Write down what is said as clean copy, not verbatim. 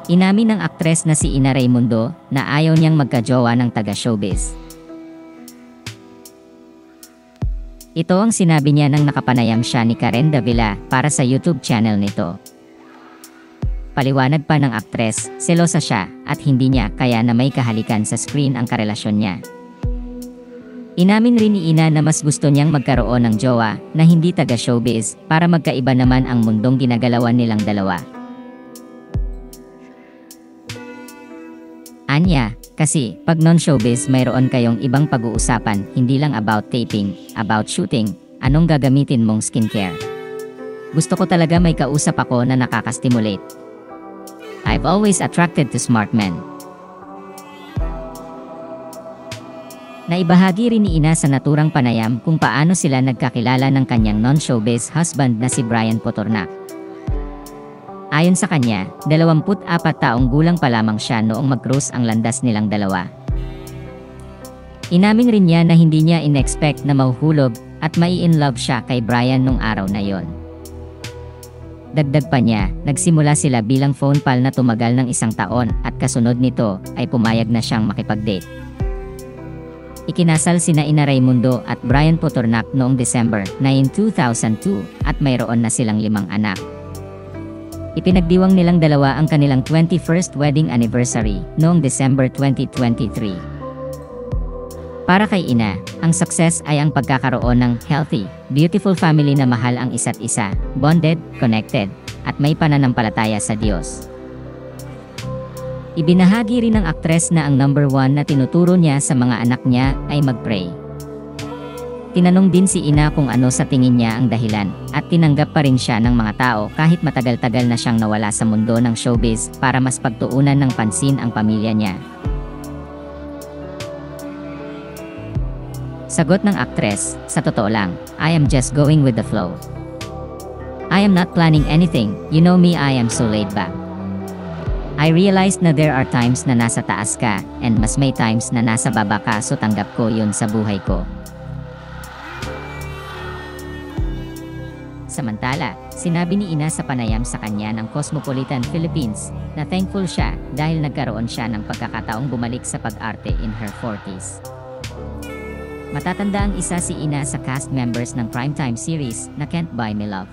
Inamin ng aktres na si Ina Raimundo na ayaw niyang magka-jowa ng taga-showbiz. Ito ang sinabi niya nang nakapanayam siya ni Karen Davila para sa YouTube channel nito. Paliwanag pa ng aktres, selosa siya at hindi niya kaya na may kahalikan sa screen ang karelasyon niya. Inamin rin ni Ina na mas gusto niyang magkaroon ng jowa na hindi taga-showbiz para magkaiba naman ang mundong ginagalawan nilang dalawa. Anya, kasi pag non-showbiz mayroon kayong ibang pag-uusapan, hindi lang about taping, about shooting, anong gagamitin mong skincare. Gusto ko talaga may kausap ako na nakaka-stimulate. I've always attracted to smart men. Naibahagi rin ni Ina sa naturang panayam kung paano sila nagkakilala ng kanyang non-showbiz husband na si Brian Potornak. Ayon sa kanya, 24 taong gulang pa lamang siya noong mag-cruise ang landas nilang dalawa. Inamin rin niya na hindi niya in-expect na mahuhulog at mai-in-love siya kay Brian nung araw na yon. Dagdag pa niya, nagsimula sila bilang phone pal na tumagal ng 1 taon at kasunod nito ay pumayag na siyang makipag-date. Ikinasal sina Ina Raimundo at Brian Potornak noong December 9, 2002 at mayroon na silang 5 anak. Ipinagdiwang nilang dalawa ang kanilang 21st wedding anniversary noong December 2023. Para kay Ina, ang success ay ang pagkakaroon ng healthy, beautiful family na mahal ang isa't isa, bonded, connected, at may pananampalataya sa Diyos. Ibinahagi rin ng aktres na ang number 1 na tinuturo niya sa mga anak niya ay mag-pray. Tinanong din si Ina kung ano sa tingin niya ang dahilan, at tinanggap pa rin siya ng mga tao kahit matagal-tagal na siyang nawala sa mundo ng showbiz para mas pagtuunan ng pansin ang pamilya niya. Sagot ng aktres, sa totoo lang, I am just going with the flow. I am not planning anything, you know me, I am so laid back. I realized na there are times na nasa taas ka, and mas may times na nasa baba ka, so tanggap ko yun sa buhay ko. Samantala, sinabi ni Ina sa panayam sa kanya ng Cosmopolitan Philippines na thankful siya dahil nagkaroon siya ng pagkakataong bumalik sa pag-arte in her 40s. Matatanda ang isa si Ina sa cast members ng primetime series na Can't Buy Me Love.